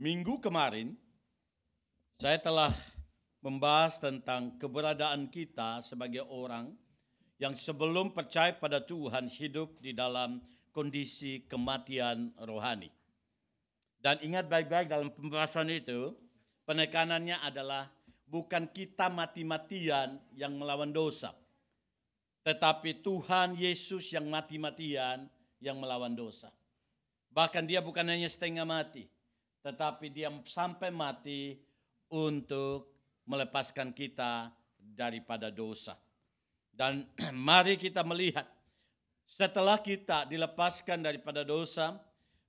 Minggu kemarin saya telah membahas tentang keberadaan kita sebagai orang yang sebelum percaya pada Tuhan hidup di dalam kondisi kematian rohani. Dan ingat baik-baik dalam pembahasan itu, penekanannya adalah bukan kita mati-matian yang melawan dosa, tetapi Tuhan Yesus yang mati-matian yang melawan dosa. Bahkan dia bukan hanya setengah mati, tetapi dia sampai mati untuk melepaskan kita daripada dosa. Dan mari kita melihat setelah kita dilepaskan daripada dosa,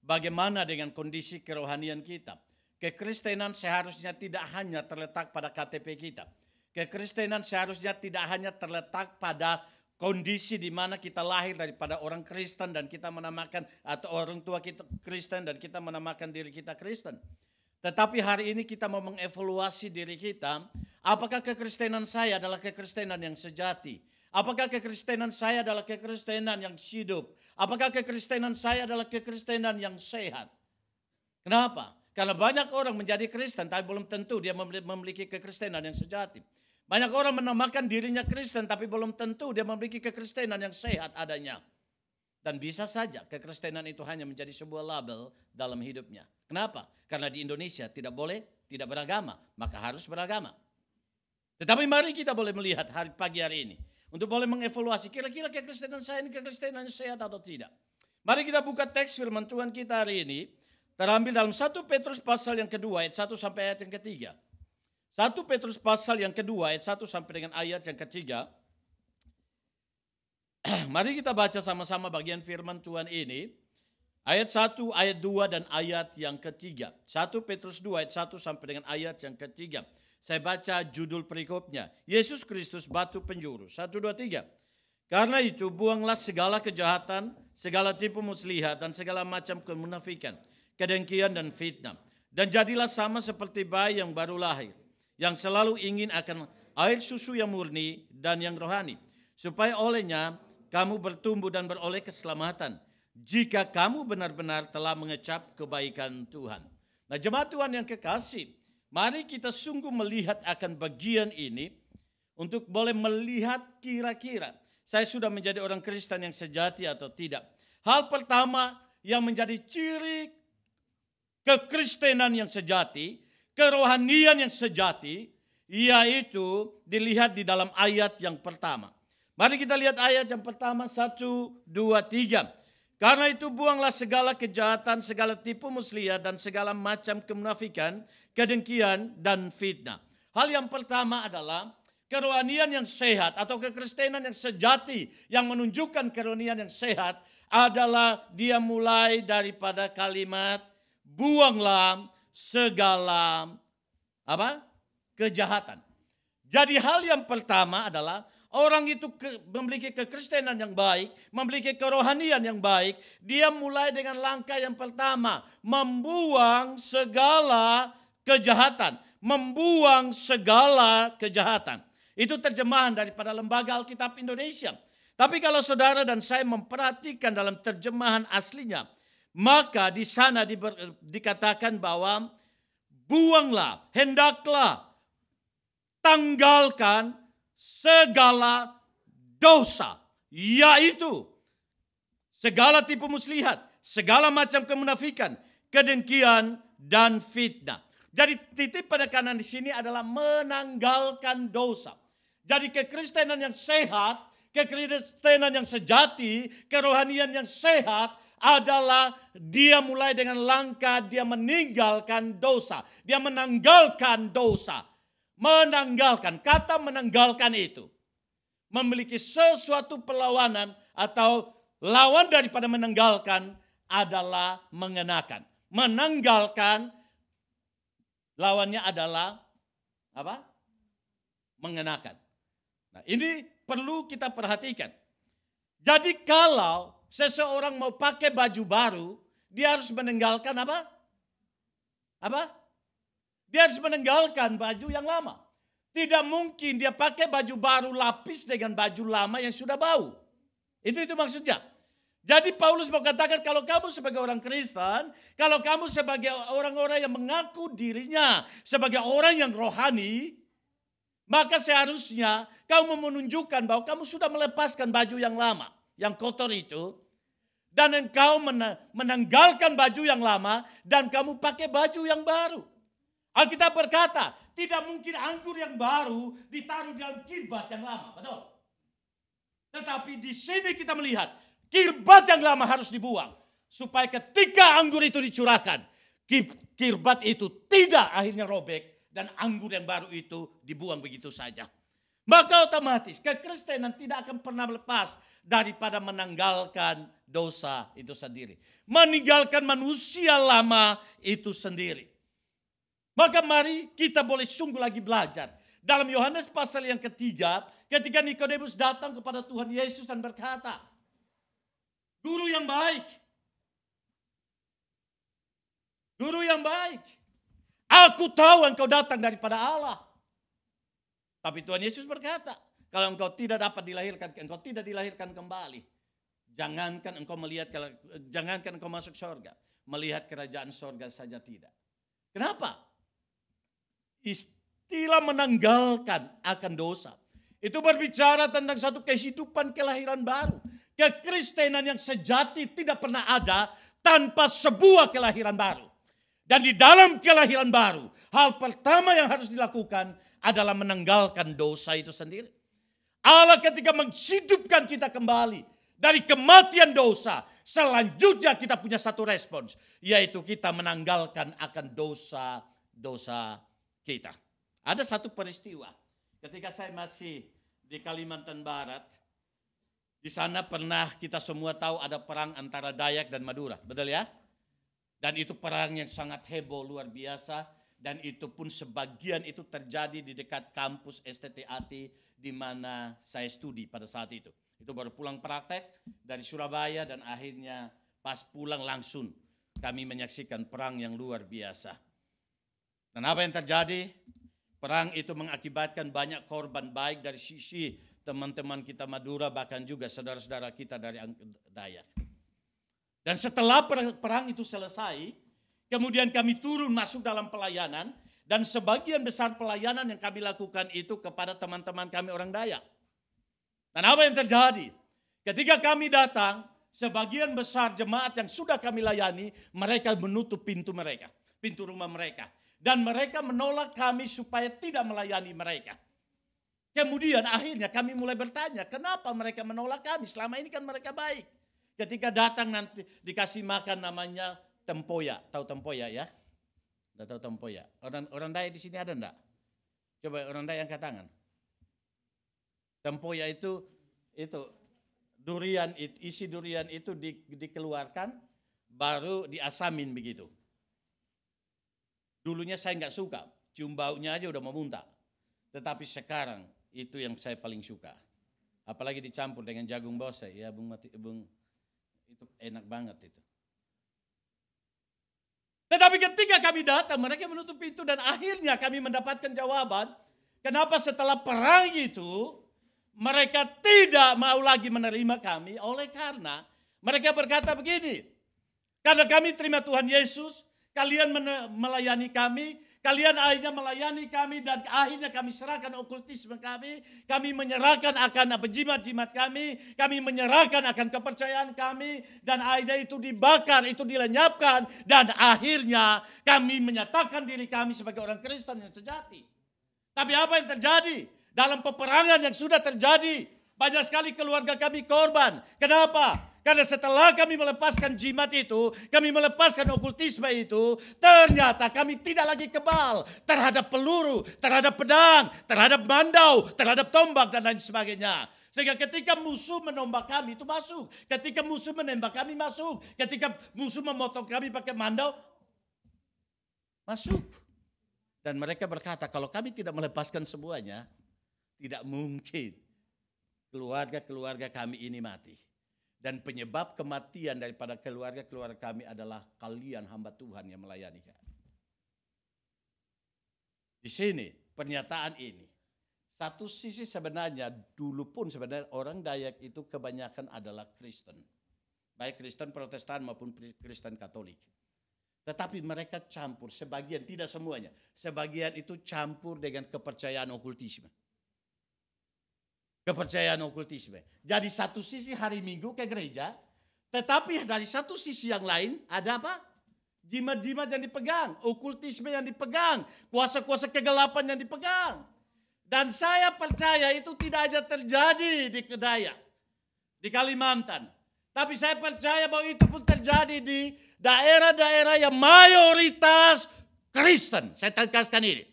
bagaimana dengan kondisi kerohanian kita. Kekristenan seharusnya tidak hanya terletak pada KTP kita. Kekristenan seharusnya tidak hanya terletak pada kondisi di mana kita lahir daripada orang Kristen dan kita menamakan, atau orang tua kita Kristen dan kita menamakan diri kita Kristen. Tetapi hari ini kita mau mengevaluasi diri kita, apakah kekristenan saya adalah kekristenan yang sejati? Apakah kekristenan saya adalah kekristenan yang hidup? Apakah kekristenan saya adalah kekristenan yang sehat? Kenapa? Karena banyak orang menjadi Kristen tapi belum tentu dia memiliki kekristenan yang sejati. Banyak orang menamakan dirinya Kristen tapi belum tentu dia memiliki kekristenan yang sehat adanya. Dan bisa saja kekristenan itu hanya menjadi sebuah label dalam hidupnya. Kenapa? Karena di Indonesia tidak boleh tidak beragama, maka harus beragama. Tetapi mari kita boleh melihat pagi hari ini, untuk boleh mengevaluasi kira-kira kekristenan saya ini kekristenan sehat atau tidak. Mari kita buka teks firman Tuhan kita hari ini, terambil dalam 1 Petrus pasal yang kedua ayat 1 sampai ayat yang ketiga. 1 Petrus pasal yang kedua ayat 1 sampai dengan ayat yang ketiga. Mari kita baca sama-sama bagian firman Tuhan ini. Ayat 1, ayat 2 dan ayat yang ketiga. 1 Petrus 2 ayat 1 sampai dengan ayat yang ketiga. Saya baca judul perikopnya. Yesus Kristus batu penjuru. 1, 2, 3. Karena itu buanglah segala kejahatan, segala tipu muslihat dan segala macam kemunafikan, kedengkian dan fitnah. Dan jadilah sama seperti bayi yang baru lahir, yang selalu ingin akan air susu yang murni dan yang rohani, supaya olehnya kamu bertumbuh dan beroleh keselamatan, jika kamu benar-benar telah mengecap kebaikan Tuhan. Nah, jemaat Tuhan yang kekasih, mari kita sungguh melihat akan bagian ini untuk boleh melihat kira-kira saya sudah menjadi orang Kristen yang sejati atau tidak. Hal pertama yang menjadi ciri kekristenan yang sejati, kerohanian yang sejati, yaitu dilihat di dalam ayat yang pertama. Mari kita lihat ayat yang pertama, 1, 2, 3. Karena itu buanglah segala kejahatan, segala tipu muslihat dan segala macam kemunafikan, kedengkian dan fitnah. Hal yang pertama adalah kerohanian yang sehat atau kekristenan yang sejati yang menunjukkan kerohanian yang sehat adalah dia mulai daripada kalimat buanglah segala kejahatan. Jadi hal yang pertama adalah orang itu memiliki kekristenan yang baik, memiliki kerohanian yang baik. Dia mulai dengan langkah yang pertama, membuang segala kejahatan. Membuang segala kejahatan. Itu terjemahan daripada Lembaga Alkitab Indonesia. Tapi kalau saudara dan saya memperhatikan dalam terjemahan aslinya, maka di sana dikatakan bahwa buanglah, hendaklah, tanggalkan segala dosa, yaitu segala tipu muslihat, segala macam kemunafikan, kedengkian dan fitnah. Jadi titik penekanan di sini adalah menanggalkan dosa. Jadi kekristenan yang sehat, kekristenan yang sejati, kerohanian yang sehat adalah dia mulai dengan langkah dia meninggalkan dosa. Dia menanggalkan dosa. Menanggalkan, kata menanggalkan itu memiliki sesuatu perlawanan atau lawan daripada menanggalkan adalah mengenakan. Menanggalkan lawannya adalah apa? Mengenakan. Nah, ini perlu kita perhatikan. Jadi kalau seseorang mau pakai baju baru, dia harus meninggalkan apa? Dia harus meninggalkan baju yang lama. Tidak mungkin dia pakai baju baru lapis dengan baju lama yang sudah bau. Itu maksudnya. Jadi Paulus mau katakan kalau kamu sebagai orang Kristen, kalau kamu sebagai orang-orang yang mengaku dirinya sebagai orang yang rohani, maka seharusnya kamu menunjukkan bahwa kamu sudah melepaskan baju yang lama, yang kotor itu, dan engkau menanggalkan baju yang lama dan kamu pakai baju yang baru. Alkitab berkata, tidak mungkin anggur yang baru ditaruh dalam kirbat yang lama, betul? Tetapi di sini kita melihat kirbat yang lama harus dibuang. Supaya ketika anggur itu dicurahkan, kirbat itu tidak akhirnya robek dan anggur yang baru itu dibuang begitu saja. Maka otomatis kekristenan tidak akan pernah lepas daripada menanggalkan dosa itu sendiri. Meninggalkan manusia lama itu sendiri. Maka mari kita boleh sungguh lagi belajar. Dalam Yohanes pasal yang ketiga, ketika Nikodemus datang kepada Tuhan Yesus dan berkata, Guru yang baik. Guru yang baik. Aku tahu engkau datang daripada Allah. Tapi Tuhan Yesus berkata, kalau engkau tidak dapat dilahirkan, engkau tidak dilahirkan kembali. Jangankan engkau masuk surga. Melihat kerajaan surga saja tidak. Kenapa? Istilah menanggalkan akan dosa. Itu berbicara tentang satu kehidupan kelahiran baru. Kekristenan yang sejati tidak pernah ada tanpa sebuah kelahiran baru. Dan di dalam kelahiran baru, hal pertama yang harus dilakukan adalah menanggalkan dosa itu sendiri. Allah ketika menghidupkan kita kembali dari kematian dosa, selanjutnya kita punya satu respons, yaitu kita menanggalkan akan dosa-dosa kita. Ada satu peristiwa ketika saya masih di Kalimantan Barat. Di sana pernah kita semua tahu ada perang antara Dayak dan Madura, betul ya? Dan itu perang yang sangat heboh luar biasa. Dan itu pun sebagian itu terjadi di dekat kampus STTAT di mana saya studi pada saat itu. Itu baru pulang praktek dari Surabaya dan akhirnya pas pulang langsung kami menyaksikan perang yang luar biasa. Dan apa yang terjadi? Perang itu mengakibatkan banyak korban baik dari sisi teman-teman kita Madura, bahkan juga saudara-saudara kita dari Dayak. Dan setelah perang itu selesai, kemudian kami turun masuk dalam pelayanan, dan sebagian besar pelayanan yang kami lakukan itu kepada teman-teman kami orang Dayak. Dan apa yang terjadi? Ketika kami datang, sebagian besar jemaat yang sudah kami layani, mereka menutup pintu mereka, pintu rumah mereka. Dan mereka menolak kami supaya tidak melayani mereka. Kemudian akhirnya kami mulai bertanya, kenapa mereka menolak kami? Selama ini kan mereka baik. Ketika datang nanti dikasih makan namanya tempoyak. Tahu tempoyak ya? Udah tahu tempoyak. Orang Dayak di sini ada enggak? Coba orang Dayak angkat tangan. Tempoyak itu durian, isi durian itu dikeluarkan baru diasamin begitu. Dulunya saya enggak suka, cium baunya aja udah mau muntah. Tetapi sekarang itu yang saya paling suka. Apalagi dicampur dengan jagung bose, ya Bung itu enak banget itu. Tetapi ketika kami datang, mereka menutup pintu dan akhirnya kami mendapatkan jawaban, kenapa setelah perang itu mereka tidak mau lagi menerima kami, oleh karena mereka berkata begini, karena kami terima Tuhan Yesus, kalian melayani kami, kalian akhirnya melayani kami dan akhirnya kami serahkan okultisme kami menyerahkan akan jimat-jimat kami menyerahkan akan kepercayaan kami dan akhirnya itu dibakar, itu dilenyapkan dan akhirnya kami menyatakan diri kami sebagai orang Kristen yang sejati. Tapi apa yang terjadi? Dalam peperangan yang sudah terjadi, banyak sekali keluarga kami korban. Kenapa? Karena setelah kami melepaskan jimat itu, kami melepaskan okultisme itu, ternyata kami tidak lagi kebal terhadap peluru, terhadap pedang, terhadap mandau, terhadap tombak dan lain sebagainya. Sehingga ketika musuh menombak kami itu masuk, ketika musuh menembak kami masuk, ketika musuh memotong kami pakai mandau, masuk. Dan mereka berkata kalau kami tidak melepaskan semuanya, tidak mungkin keluarga-keluarga kami ini mati. Dan penyebab kematian daripada keluarga-keluarga kami adalah kalian hamba Tuhan yang melayani kami. Di sini pernyataan ini. Satu sisi sebenarnya dulu pun sebenarnya orang Dayak itu kebanyakan adalah Kristen. baik Kristen Protestan maupun Kristen Katolik. Tetapi mereka campur, sebagian, tidak semuanya. Sebagian itu campur dengan kepercayaan okultisme. Kepercayaan okultisme. Jadi satu sisi hari Minggu ke gereja, tetapi dari satu sisi yang lain ada apa? Jimat-jimat yang dipegang, okultisme yang dipegang, kuasa-kuasa kegelapan yang dipegang. Dan saya percaya itu tidak hanya terjadi di Kedayak, di Kalimantan. Tapi saya percaya bahwa itu pun terjadi di daerah-daerah yang mayoritas Kristen. Saya tegaskan ini.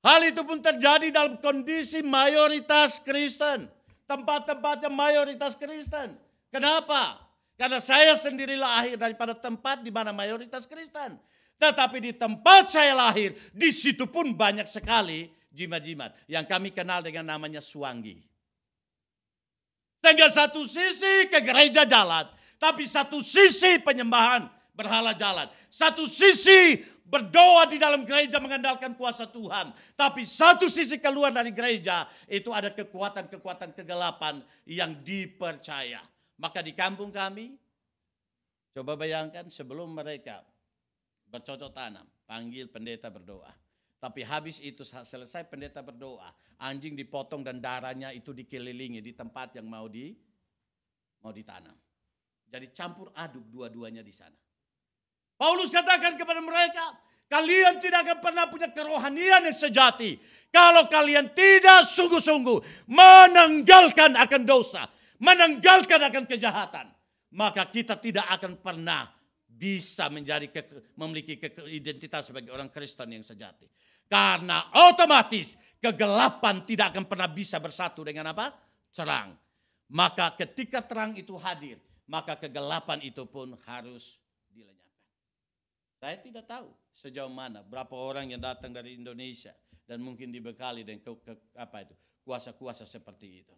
Hal itu pun terjadi dalam kondisi mayoritas Kristen. Tempat-tempat yang mayoritas Kristen. Kenapa? Karena saya sendiri lahir daripada tempat di mana mayoritas Kristen. Tetapi di tempat saya lahir, di situ pun banyak sekali jimat-jimat. Yang kami kenal dengan namanya Swangi. Sehingga satu sisi ke gereja jalan, tapi satu sisi penyembahan berhala jalan. Satu sisi berdoa di dalam gereja mengandalkan kuasa Tuhan. Tapi satu sisi keluar dari gereja itu ada kekuatan-kekuatan kegelapan yang dipercaya. Maka di kampung kami, coba bayangkan sebelum mereka bercocok tanam, panggil pendeta berdoa. Tapi habis itu selesai pendeta berdoa, anjing dipotong dan darahnya itu dikelilingi di tempat yang mau ditanam. Jadi campur aduk dua-duanya di sana. Paulus katakan kepada mereka, kalian tidak akan pernah punya kerohanian yang sejati kalau kalian tidak sungguh-sungguh menanggalkan akan dosa, menanggalkan akan kejahatan. Maka kita tidak akan pernah bisa memiliki identitas sebagai orang Kristen yang sejati. Karena otomatis kegelapan tidak akan pernah bisa bersatu dengan apa? Terang. Maka ketika terang itu hadir, maka kegelapan itu pun harus dilenyapkan. Saya tidak tahu sejauh mana berapa orang yang datang dari Indonesia dan mungkin dibekali dengan kuasa-kuasa seperti itu.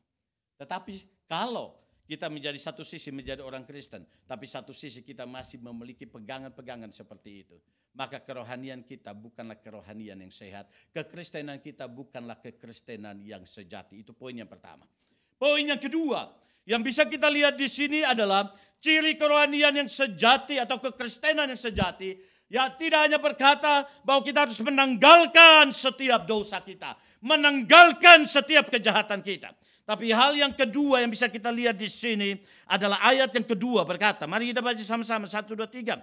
Tetapi kalau kita menjadi satu sisi menjadi orang Kristen, tapi satu sisi kita masih memiliki pegangan-pegangan seperti itu, maka kerohanian kita bukanlah kerohanian yang sehat. Kekristenan kita bukanlah kekristenan yang sejati. Itu poin yang pertama. Poin yang kedua yang bisa kita lihat di sini adalah ciri kerohanian yang sejati atau kekristenan yang sejati. Ya, tidak hanya berkata bahwa kita harus menanggalkan setiap dosa kita, menanggalkan setiap kejahatan kita. Tapi hal yang kedua yang bisa kita lihat di sini adalah ayat yang kedua berkata, mari kita baca sama-sama 1, 2, 3.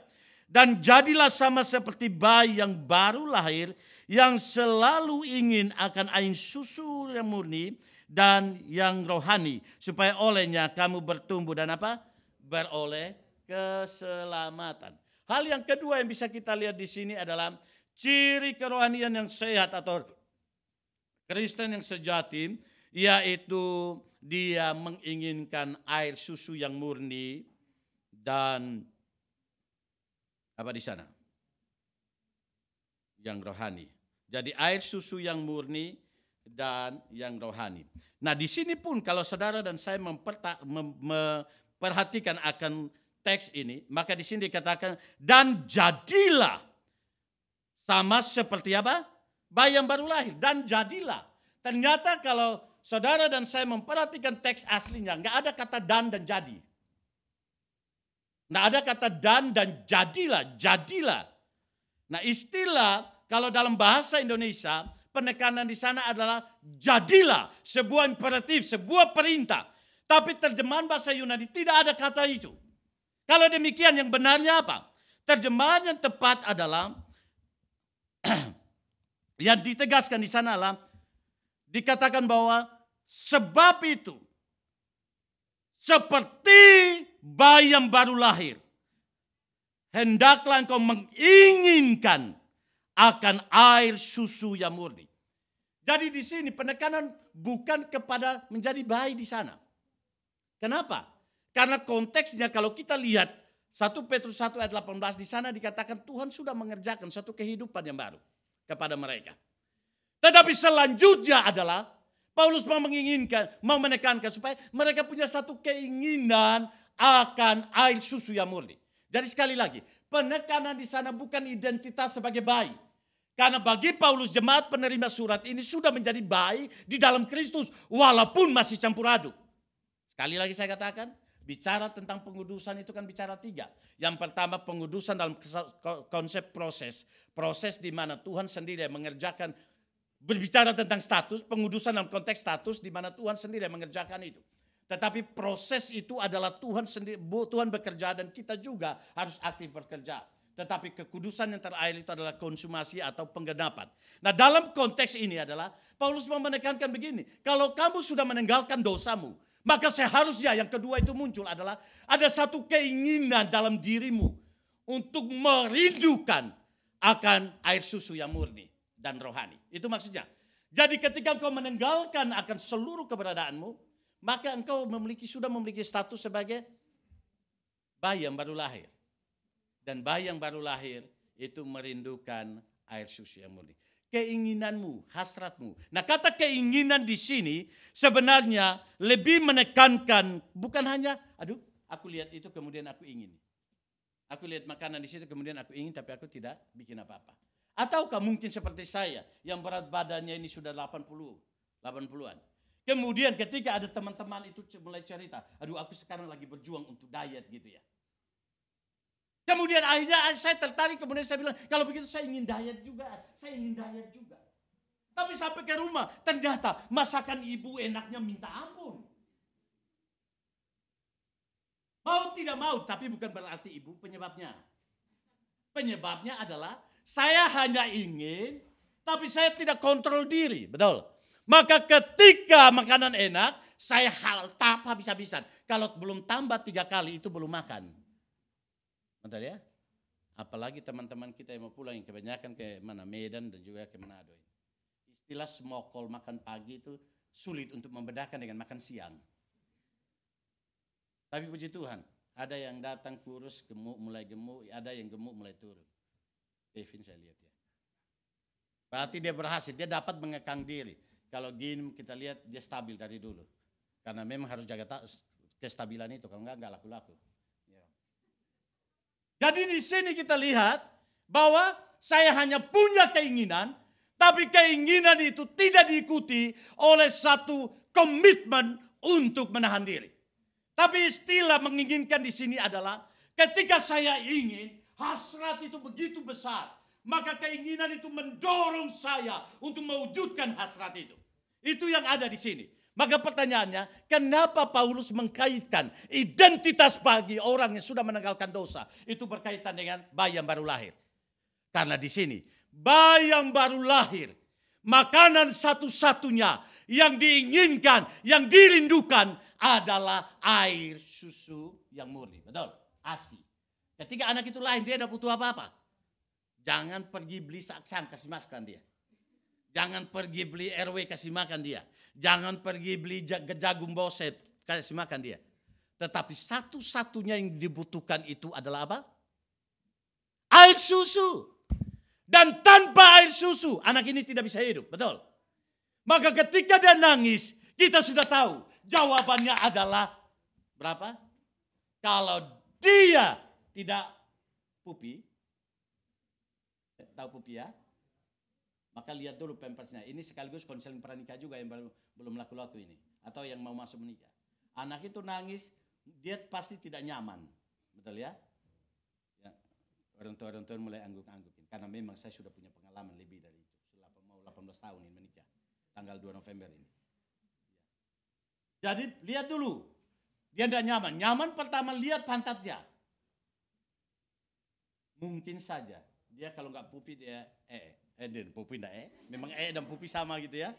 Dan jadilah sama seperti bayi yang baru lahir, yang selalu ingin akan air susu yang murni dan yang rohani, supaya olehnya kamu bertumbuh dan apa? Beroleh keselamatan. Hal yang kedua yang bisa kita lihat di sini adalah ciri kerohanian yang sehat atau Kristen yang sejati, yaitu dia menginginkan air susu yang murni dan apa di sana? Yang rohani. Jadi air susu yang murni dan yang rohani. Nah, di sini pun kalau saudara dan saya memperhatikan akan teks ini, maka di sini dikatakan dan jadilah sama seperti apa? Bayi yang baru lahir, dan jadilah. Ternyata kalau saudara dan saya memperhatikan teks aslinya, nggak ada kata dan jadi. Nggak ada kata dan jadilah, jadilah. Nah, istilah kalau dalam bahasa Indonesia, penekanan di sana adalah jadilah, sebuah imperatif, sebuah perintah. Tapi terjemahan bahasa Yunani tidak ada kata itu. Kalau demikian yang benarnya apa? Terjemahan yang tepat adalah yang ditegaskan di sana adalah dikatakan bahwa sebab itu seperti bayi yang baru lahir, hendaklah engkau menginginkan akan air susu yang murni. Jadi di sini penekanan bukan kepada menjadi bayi di sana. Kenapa? Karena konteksnya kalau kita lihat 1 Petrus 1 ayat 18 di sana dikatakan Tuhan sudah mengerjakan satu kehidupan yang baru kepada mereka. Tetapi selanjutnya adalah Paulus mau menekankan supaya mereka punya satu keinginan akan air susu yang murni. Jadi sekali lagi, penekanan di sana bukan identitas sebagai bayi. Karena bagi Paulus jemaat penerima surat ini sudah menjadi bayi di dalam Kristus walaupun masih campur aduk. Sekali lagi saya katakan, Bicara tentang pengudusan itu kan bicara tiga. Yang pertama pengudusan dalam konsep proses. Proses di mana Tuhan sendiri yang mengerjakan, berbicara tentang status, pengudusan dalam konteks status di mana Tuhan sendiri yang mengerjakan itu. Tetapi proses itu adalah Tuhan sendiri, Tuhan bekerja dan kita juga harus aktif bekerja. Tetapi kekudusan yang terakhir itu adalah konsumasi atau penggenapan. Nah dalam konteks ini adalah Paulus mau menekankan begini. Kalau kamu sudah meninggalkan dosamu, maka seharusnya yang kedua itu muncul adalah ada satu keinginan dalam dirimu untuk merindukan akan air susu yang murni dan rohani. Itu maksudnya. Jadi ketika engkau meninggalkan akan seluruh keberadaanmu, maka engkau sudah memiliki status sebagai bayi yang baru lahir. Dan bayi yang baru lahir itu merindukan air susu yang murni. Keinginanmu, hasratmu. Nah kata keinginan di sini sebenarnya lebih menekankan bukan hanya, aduh aku lihat itu kemudian aku ingin. Aku lihat makanan di situ kemudian aku ingin tapi aku tidak bikin apa-apa. Ataukah mungkin seperti saya yang berat badannya ini sudah 80-an. Kemudian ketika ada teman-teman itu mulai cerita, aduh aku sekarang lagi berjuang untuk diet gitu ya. Kemudian akhirnya saya tertarik, kemudian saya bilang, kalau begitu saya ingin diet juga. Tapi sampai ke rumah, ternyata masakan ibu enaknya minta ampun. Mau tidak mau, tapi bukan berarti ibu penyebabnya. Penyebabnya adalah saya hanya ingin, tapi saya tidak kontrol diri, betul. Maka ketika makanan enak, saya haltap habis-habisan. Kalau belum tambah 3 kali itu belum makan. Betul ya? Apalagi teman-teman kita yang mau pulang yang kebanyakan ke mana Medan dan juga ke Manado. Istilah smokol makan pagi itu sulit untuk membedakan dengan makan siang. Tapi puji Tuhan, ada yang datang kurus, mulai gemuk, ada yang gemuk mulai turun. Kevin saya lihat ya. Berarti dia berhasil, dia dapat mengekang diri. Kalau gini kita lihat dia stabil dari dulu. Karena memang harus jaga kestabilan itu, kalau enggak laku-laku. Jadi di sini kita lihat bahwa saya hanya punya keinginan, tapi keinginan itu tidak diikuti oleh satu komitmen untuk menahan diri. Tapi istilah menginginkan di sini adalah ketika saya ingin, hasrat itu begitu besar, maka keinginan itu mendorong saya untuk mewujudkan hasrat itu. Itu yang ada di sini. Maka pertanyaannya, kenapa Paulus mengkaitkan identitas bagi orang yang sudah meninggalkan dosa itu berkaitan dengan bayi yang baru lahir? Karena di sini bayi yang baru lahir, makanan satu-satunya yang diinginkan, yang dirindukan adalah air susu yang murni. Betul? ASI. Ketika anak itu lahir dia tidak butuh apa-apa. Jangan pergi beli saksan kasih makan dia. Jangan pergi beli RW kasih makan dia. Jangan pergi beli jagung boset, kasih makan dia. Tetapi satu-satunya yang dibutuhkan itu adalah apa? Air susu. Dan tanpa air susu, anak ini tidak bisa hidup, betul? Maka ketika dia nangis, kita sudah tahu jawabannya adalah berapa? Kalau dia tidak pupi, tahu pupi ya? Maka lihat dulu pampersnya. Ini sekaligus konseling pranikah juga yang belum laku-laku ini. Atau yang mau masuk menikah. Anak itu nangis, dia pasti tidak nyaman. Betul ya? Ya, orang tua mulai angguk-anggukin. Karena memang saya sudah punya pengalaman lebih dari itu. Mau 18 tahun ini menikah. Tanggal 2 November ini. Jadi lihat dulu. Dia tidak nyaman. Nyaman pertama lihat pantatnya. Mungkin saja. Dia kalau nggak pupi dia dan pupi enggak memang dan pupi sama gitu ya.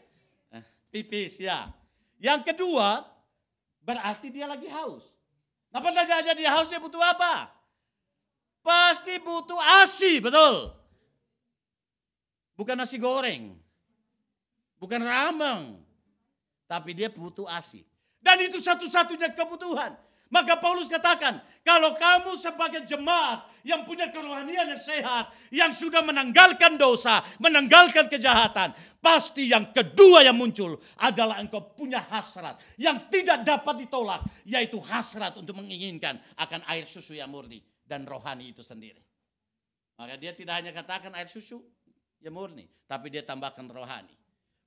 Pipis ya. Yang kedua, berarti dia lagi haus. Nah pertanyaannya dia haus dia butuh apa? Pasti butuh ASI, betul. Bukan nasi goreng. Bukan ramen. Tapi dia butuh ASI. Dan itu satu-satunya kebutuhan. Maka Paulus katakan, kalau kamu sebagai jemaat yang punya kerohanian yang sehat, yang sudah menanggalkan dosa, menanggalkan kejahatan, pasti yang kedua yang muncul adalah engkau punya hasrat yang tidak dapat ditolak, yaitu hasrat untuk menginginkan akan air susu yang murni dan rohani itu sendiri. Maka dia tidak hanya katakan air susu yang murni, tapi dia tambahkan rohani.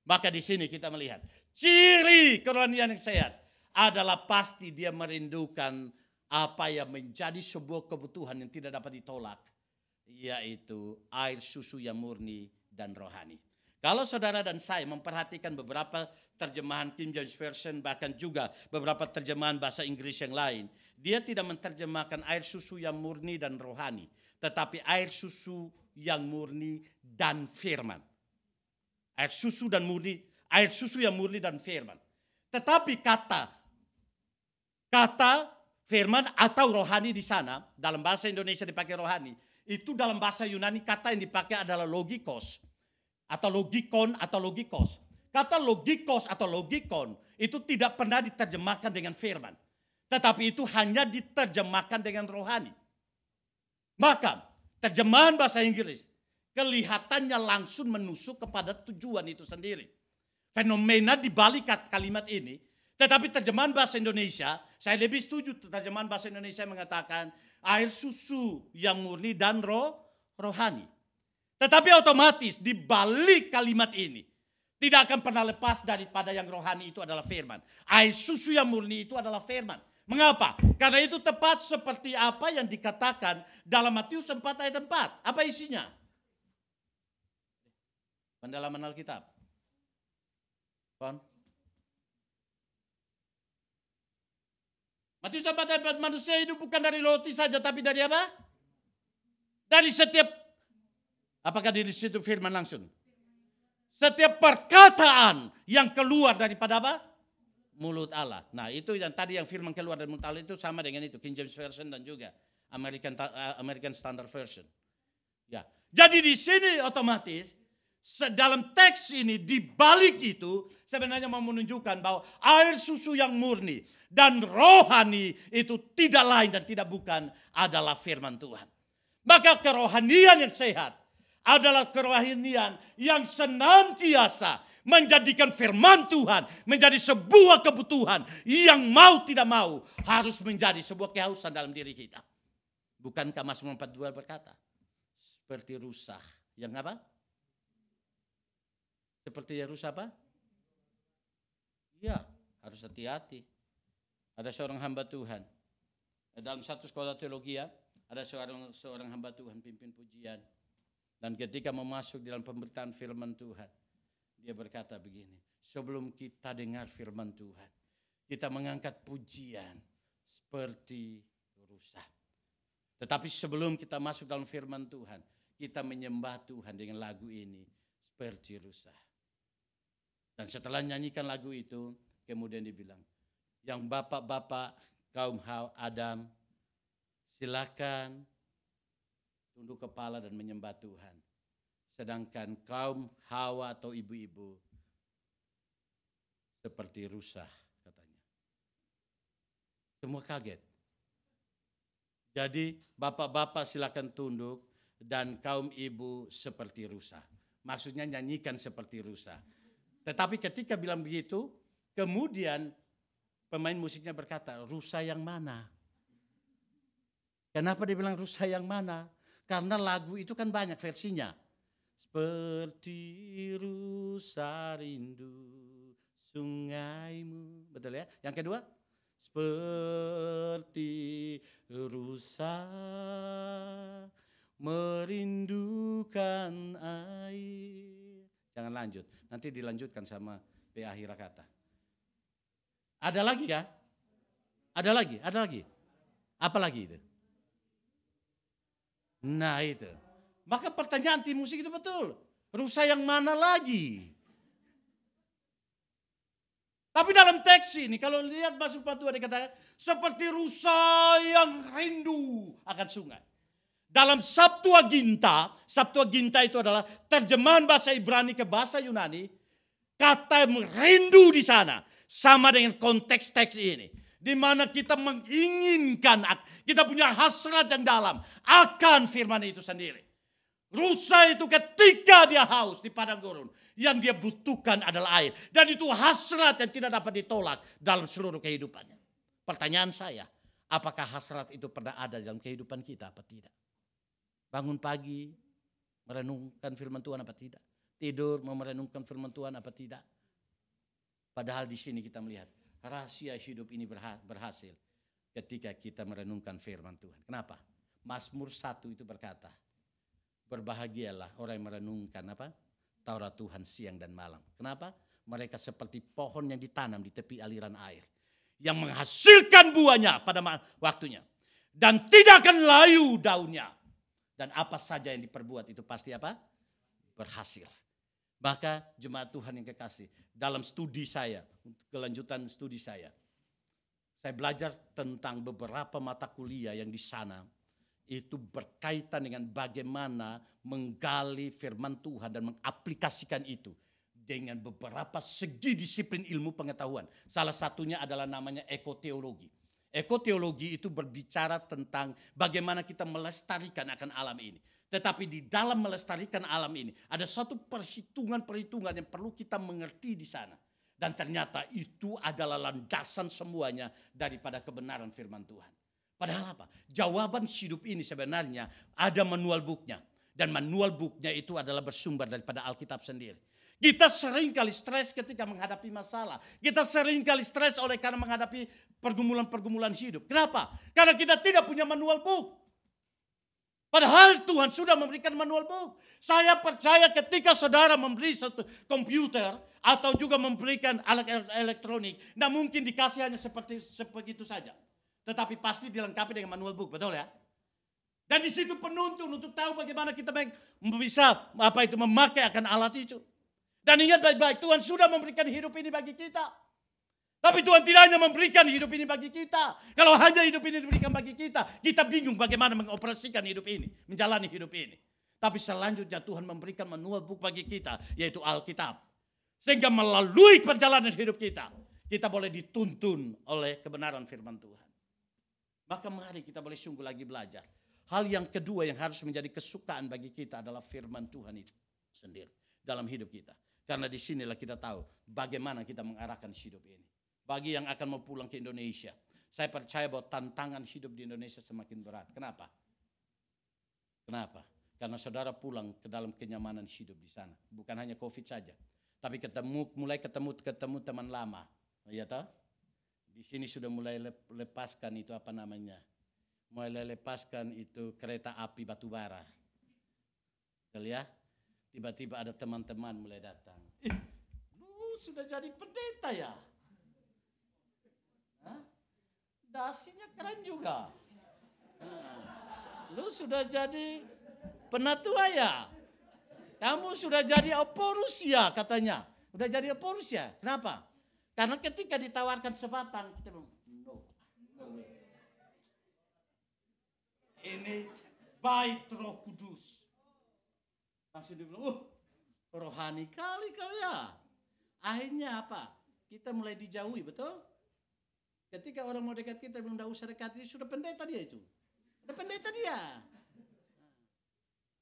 Maka di sini kita melihat ciri kerohanian yang sehat adalah pasti dia merindukan apa yang menjadi sebuah kebutuhan yang tidak dapat ditolak, yaitu air susu yang murni dan rohani. Kalau saudara dan saya memperhatikan beberapa terjemahan King James Version, bahkan juga beberapa terjemahan bahasa Inggris yang lain, dia tidak menerjemahkan air susu yang murni dan rohani, tetapi air susu yang murni dan firman. Air susu yang murni dan firman. Tetapi kata firman atau rohani di sana, dalam bahasa Indonesia dipakai rohani, itu dalam bahasa Yunani kata yang dipakai adalah logikos atau logikon atau logikos. Kata logikos atau logikon itu tidak pernah diterjemahkan dengan firman, tetapi itu hanya diterjemahkan dengan rohani. Maka terjemahan bahasa Inggris kelihatannya langsung menusuk kepada tujuan itu sendiri. Fenomena di balik kalimat ini. Tetapi terjemahan bahasa Indonesia, saya lebih setuju terjemahan bahasa Indonesia mengatakan air susu yang murni dan rohani. Tetapi otomatis di balik kalimat ini tidak akan pernah lepas daripada yang rohani itu adalah firman. Air susu yang murni itu adalah firman. Mengapa? Karena itu tepat seperti apa yang dikatakan dalam Matius 4 ayat 4. Apa isinya? Pendalaman Alkitab. Matius 4 ayat 4, manusia hidup bukan dari roti saja, tapi dari apa? Dari setiap, apakah dari situ firman langsung? Setiap perkataan yang keluar daripada apa? Mulut Allah. Nah itu yang tadi yang firman keluar dari mulut Allah itu sama dengan itu. King James Version dan juga American Standard Version. Ya. Jadi di sini otomatis dalam teks ini di balik itu sebenarnya mau menunjukkan bahwa air susu yang murni dan rohani itu tidak lain dan tidak bukan adalah firman Tuhan. Maka kerohanian yang sehat adalah kerohanian yang senantiasa menjadikan firman Tuhan menjadi sebuah kebutuhan yang mau tidak mau harus menjadi sebuah kehausan dalam diri kita. Bukankah Mazmur 42 berkata, seperti rusa yang apa? Seperti yang rusa apa? Ya, harus hati-hati. Ada seorang hamba Tuhan. Dalam satu sekolah teologi ada seorang hamba Tuhan pimpin pujian. Dan ketika memasuk dalam pemberitaan firman Tuhan, dia berkata begini, sebelum kita dengar firman Tuhan, kita mengangkat pujian seperti rusa. Tetapi sebelum kita masuk dalam firman Tuhan, kita menyembah Tuhan dengan lagu ini seperti rusa. Dan setelah nyanyikan lagu itu, kemudian dibilang, yang bapak-bapak kaum Adam, silakan tunduk kepala dan menyembah Tuhan. Sedangkan kaum Hawa atau ibu-ibu seperti rusa katanya. Semua kaget. Jadi bapak-bapak silakan tunduk dan kaum ibu seperti rusa. Maksudnya nyanyikan seperti rusa. Tetapi ketika bilang begitu, kemudian pemain musiknya berkata, rusa yang mana? Kenapa dia bilang rusa yang mana? Karena lagu itu kan banyak versinya. Seperti rusa rindu sungaimu. Betul ya? Yang kedua, seperti rusa merindukan air. Jangan lanjut, nanti dilanjutkan sama PA Hirakata. Ada lagi ya? Ada lagi. Apa lagi itu? Nah itu. Maka pertanyaan tim musik itu betul. Rusa yang mana lagi? Tapi dalam teks ini kalau lihat Mazmur 42 dikatakan seperti rusa yang rindu akan sungai. Dalam Septuaginta itu adalah terjemahan bahasa Ibrani ke bahasa Yunani. Kata rindu di sana sama dengan konteks teks ini. Di mana kita menginginkan, kita punya hasrat yang dalam akan firman itu sendiri. Rusa itu ketika dia haus di padang gurun, yang dia butuhkan adalah air. Dan itu hasrat yang tidak dapat ditolak dalam seluruh kehidupannya. Pertanyaan saya, apakah hasrat itu pernah ada dalam kehidupan kita apa tidak? Bangun pagi, merenungkan firman Tuhan apa tidak? Tidur, merenungkan firman Tuhan apa tidak? Padahal di sini kita melihat rahasia hidup ini berhasil ketika kita merenungkan firman Tuhan. Kenapa? Mazmur 1 itu berkata, berbahagialah orang yang merenungkan apa? Taurat Tuhan siang dan malam. Kenapa? Mereka seperti pohon yang ditanam di tepi aliran air, yang menghasilkan buahnya pada waktunya. Dan tidak akan layu daunnya. Dan apa saja yang diperbuat itu pasti apa? Berhasil. Maka jemaat Tuhan yang kekasih, dalam studi saya, kelanjutan studi saya belajar tentang beberapa mata kuliah yang di sana itu berkaitan dengan bagaimana menggali firman Tuhan dan mengaplikasikan itu dengan beberapa segi disiplin ilmu pengetahuan. Salah satunya adalah namanya ekoteologi. Ekoteologi itu berbicara tentang bagaimana kita melestarikan akan alam ini. Tetapi di dalam melestarikan alam ini ada suatu perhitungan-perhitungan yang perlu kita mengerti di sana. Dan ternyata itu adalah landasan semuanya daripada kebenaran firman Tuhan. Padahal apa? Jawaban hidup ini sebenarnya ada manual booknya. Dan manual booknya itu adalah bersumber daripada Alkitab sendiri. Kita seringkali stres ketika menghadapi masalah. Kita seringkali stres oleh karena menghadapi pergumulan-pergumulan hidup. Kenapa? Karena kita tidak punya manual book. Padahal Tuhan sudah memberikan manual book. Saya percaya ketika saudara memberi satu komputer atau juga memberikan alat elektronik, tidak mungkin dikasih hanya seperti begitu saja. Tetapi pasti dilengkapi dengan manual book, betul ya? Dan di situ penuntun untuk tahu bagaimana kita bisa memakai akan alat itu. Dan ingat baik-baik, Tuhan sudah memberikan hidup ini bagi kita. Tapi Tuhan tidak hanya memberikan hidup ini bagi kita. Kalau hanya hidup ini diberikan bagi kita, kita bingung bagaimana mengoperasikan hidup ini, menjalani hidup ini. Tapi selanjutnya Tuhan memberikan manual book bagi kita, yaitu Alkitab. Sehingga melalui perjalanan hidup kita, kita boleh dituntun oleh kebenaran firman Tuhan. Maka mari kita boleh sungguh lagi belajar. Hal yang kedua yang harus menjadi kesukaan bagi kita adalah firman Tuhan itu sendiri dalam hidup kita. Karena disinilah kita tahu bagaimana kita mengarahkan hidup ini. Bagi yang akan mau pulang ke Indonesia, saya percaya bahwa tantangan hidup di Indonesia semakin berat. Kenapa? Kenapa? Karena saudara pulang ke dalam kenyamanan hidup di sana. Bukan hanya COVID saja, tapi mulai ketemu teman lama. Ya toh? Di sini sudah mulai lepaskan itu apa namanya? Mulai lepaskan itu kereta api batubara. Betul ya? Tiba-tiba ada teman-teman mulai datang. Lu sudah jadi pendeta ya? Hah? Dasinya keren juga. Lu sudah jadi penatua ya? Kamu sudah jadi oporus ya katanya. Udah jadi oporus ya? Kenapa? Karena ketika ditawarkan sebatang, kita bilang, no way. Ini bait Roh Kudus. Langsung dia bilang, rohani kali kau ya. Akhirnya apa? Kita mulai dijauhi, betul? Ketika orang mau dekat kita, belum tidak usah dekat, dia sudah pendeta dia itu. Udah pendeta dia.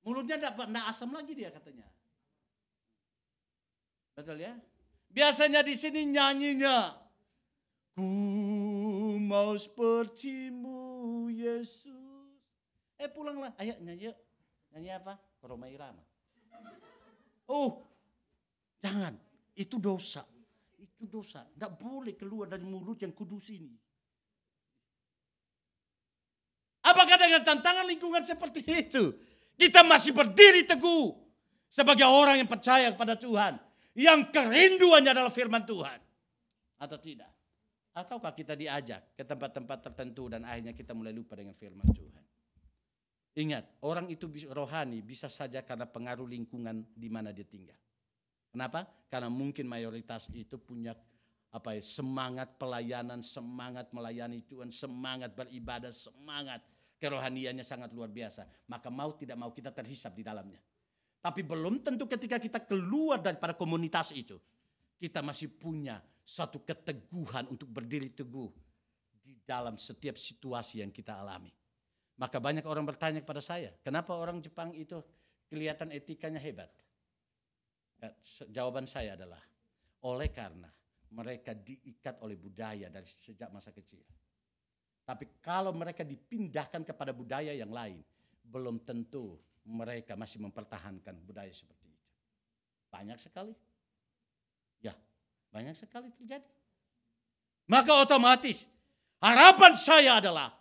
Mulutnya tidak asam lagi dia katanya. Betul ya? Biasanya di sini nyanyinya, ku mau sepertimu Yesus. Pulanglah, ayo nyanyi. Nyanyi apa? Roma Irama. Jangan, itu dosa. Itu dosa. Tidak boleh keluar dari mulut yang kudus ini. Apakah dengan tantangan lingkungan seperti itu, kita masih berdiri teguh sebagai orang yang percaya kepada Tuhan, yang kerinduannya adalah firman Tuhan, atau tidak? Ataukah kita diajak ke tempat-tempat tertentu dan akhirnya kita mulai lupa dengan firman Tuhan? Ingat, orang itu rohani bisa saja karena pengaruh lingkungan di mana dia tinggal. Kenapa? Karena mungkin mayoritas itu punya semangat pelayanan, semangat melayani Tuhan, semangat beribadah, semangat kerohaniannya sangat luar biasa. Maka mau tidak mau kita terhisap di dalamnya. Tapi belum tentu ketika kita keluar daripada komunitas itu, kita masih punya suatu keteguhan untuk berdiri teguh di dalam setiap situasi yang kita alami. Maka banyak orang bertanya kepada saya, kenapa orang Jepang itu kelihatan etikanya hebat? Jawaban saya adalah, oleh karena mereka diikat oleh budaya dari sejak masa kecil. Tapi kalau mereka dipindahkan kepada budaya yang lain, belum tentu mereka masih mempertahankan budaya seperti itu. Banyak sekali. Ya, banyak sekali terjadi. Maka otomatis harapan saya adalah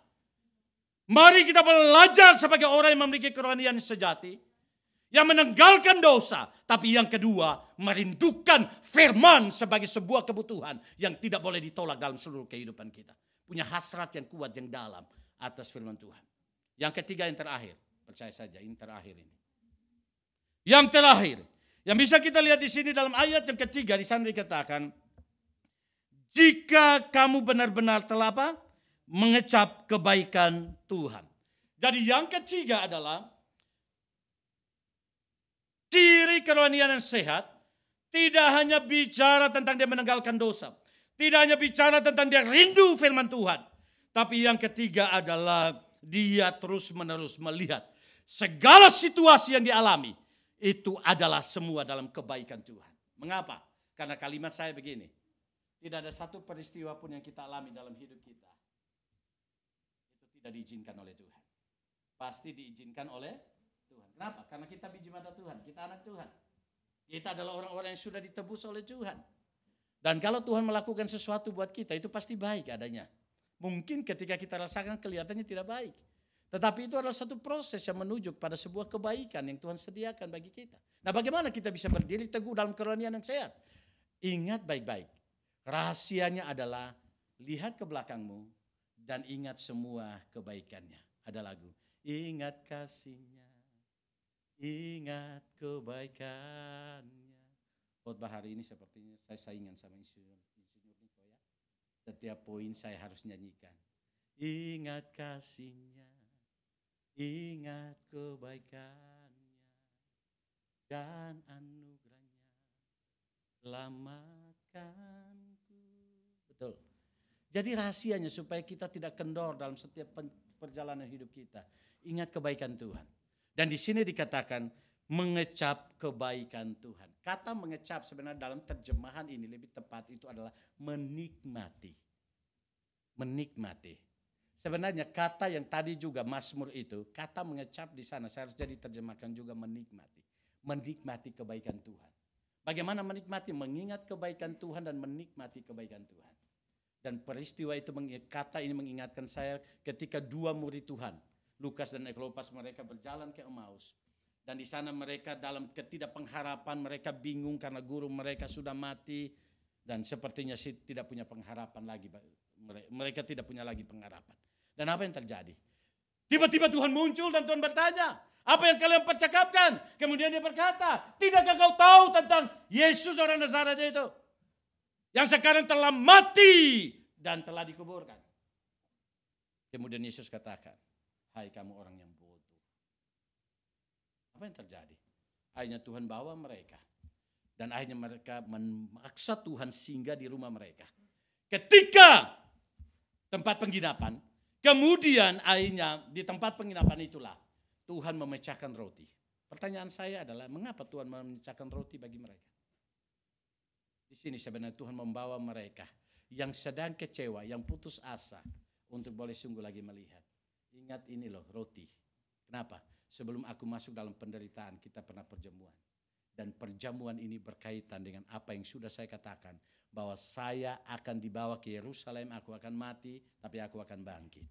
mari kita belajar sebagai orang yang memiliki kerohanian sejati, yang menanggalkan dosa, tapi yang kedua merindukan firman sebagai sebuah kebutuhan yang tidak boleh ditolak dalam seluruh kehidupan kita. Punya hasrat yang kuat yang dalam atas firman Tuhan. Yang ketiga, yang terakhir, percaya saja ini terakhir ini. Yang terakhir, yang bisa kita lihat di sini dalam ayat yang ketiga, di sana dikatakan, jika kamu benar-benar telah apa? Mengecap kebaikan Tuhan. Jadi yang ketiga adalah ciri kerohanian yang sehat tidak hanya bicara tentang dia menanggalkan dosa, tidak hanya bicara tentang dia rindu firman Tuhan, tapi yang ketiga adalah dia terus-menerus melihat segala situasi yang dialami itu adalah semua dalam kebaikan Tuhan. Mengapa? Karena kalimat saya begini, tidak ada satu peristiwa pun yang kita alami dalam hidup kita itu tidak diizinkan oleh Tuhan. Pasti diizinkan oleh Tuhan. Kenapa? Karena kita biji mata Tuhan, kita anak Tuhan. Kita adalah orang-orang yang sudah ditebus oleh Tuhan. Dan kalau Tuhan melakukan sesuatu buat kita, itu pasti baik adanya. Mungkin ketika kita rasakan kelihatannya tidak baik. Tetapi itu adalah satu proses yang menuju pada sebuah kebaikan yang Tuhan sediakan bagi kita. Nah, bagaimana kita bisa berdiri teguh dalam kerohanian yang sehat? Ingat baik-baik. Rahasianya adalah lihat ke belakangmu dan ingat semua kebaikannya. Ada lagu, ingat kasihnya, ingat kebaikannya. Khotbah hari ini sepertinya saya saingan sama insinyur Niko ya. Setiap poin saya harus nyanyikan. Ingat kasihnya, ingat kebaikannya dan anugerahnya, selamatkanku. Betul. Jadi rahasianya supaya kita tidak kendor dalam setiap perjalanan hidup kita. Ingat kebaikan Tuhan. Dan di sini dikatakan mengecap kebaikan Tuhan. Kata mengecap sebenarnya dalam terjemahan ini lebih tepat itu adalah menikmati. Menikmati. Sebenarnya kata yang tadi juga Mazmur itu, kata mengecap di sana saya harus jadi terjemahkan juga menikmati. Menikmati kebaikan Tuhan. Bagaimana menikmati? Mengingat kebaikan Tuhan dan menikmati kebaikan Tuhan. Dan peristiwa itu, kata ini mengingatkan saya ketika dua murid Tuhan, Lukas dan Eklopas, mereka berjalan ke Emmaus. Dan di sana mereka dalam ketidakpengharapan, mereka bingung karena guru mereka sudah mati. Dan sepertinya sih tidak punya pengharapan lagi. Mereka tidak punya lagi pengharapan. Dan apa yang terjadi? Tiba-tiba Tuhan muncul dan Tuhan bertanya, apa yang kalian percakapkan? Kemudian dia berkata, tidakkah kau tahu tentang Yesus orang Nazaret itu? Yang sekarang telah mati dan telah dikuburkan. Kemudian Yesus katakan, hai kamu orang yang bodoh. Apa yang terjadi? Akhirnya Tuhan bawa mereka. Dan akhirnya mereka memaksa Tuhan singgah di rumah mereka. Ketika tempat penginapan, kemudian akhirnya di tempat penginapan itulah Tuhan memecahkan roti. Pertanyaan saya adalah, mengapa Tuhan memecahkan roti bagi mereka? Di sini sebenarnya Tuhan membawa mereka yang sedang kecewa, yang putus asa untuk boleh sungguh lagi melihat. Ingat ini loh roti. Kenapa? Sebelum aku masuk dalam penderitaan kita pernah perjamuan. Dan perjamuan ini berkaitan dengan apa yang sudah saya katakan. Bahwa saya akan dibawa ke Yerusalem, aku akan mati, tapi aku akan bangkit.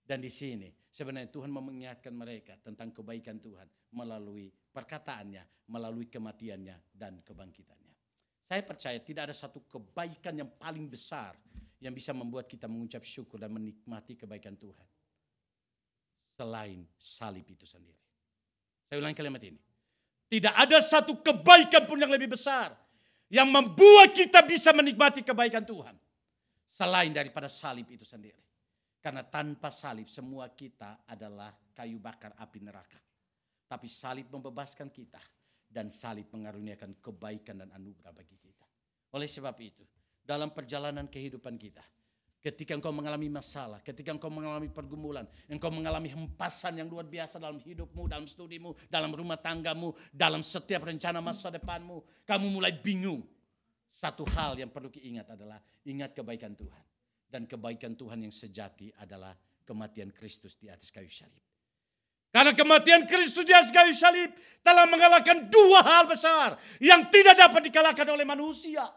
Dan di sini sebenarnya Tuhan mengingatkan mereka tentang kebaikan Tuhan melalui perkataannya, melalui kematiannya dan kebangkitannya. Saya percaya tidak ada satu kebaikan yang paling besar yang bisa membuat kita mengucap syukur dan menikmati kebaikan Tuhan selain salib itu sendiri. Saya ulangi kalimat ini. Tidak ada satu kebaikan pun yang lebih besar yang membuat kita bisa menikmati kebaikan Tuhan selain daripada salib itu sendiri. Karena tanpa salib semua kita adalah kayu bakar api neraka. Tapi salib membebaskan kita. Dan salib mengaruniakan kebaikan dan anugerah bagi kita. Oleh sebab itu, dalam perjalanan kehidupan kita, ketika engkau mengalami masalah, ketika engkau mengalami pergumulan, engkau mengalami hempasan yang luar biasa dalam hidupmu, dalam studimu, dalam rumah tanggamu, dalam setiap rencana masa depanmu, kamu mulai bingung. Satu hal yang perlu diingat adalah ingat kebaikan Tuhan. Dan kebaikan Tuhan yang sejati adalah kematian Kristus di atas kayu salib. Karena kematian Kristus di atas kayu salib telah mengalahkan dua hal besar yang tidak dapat dikalahkan oleh manusia.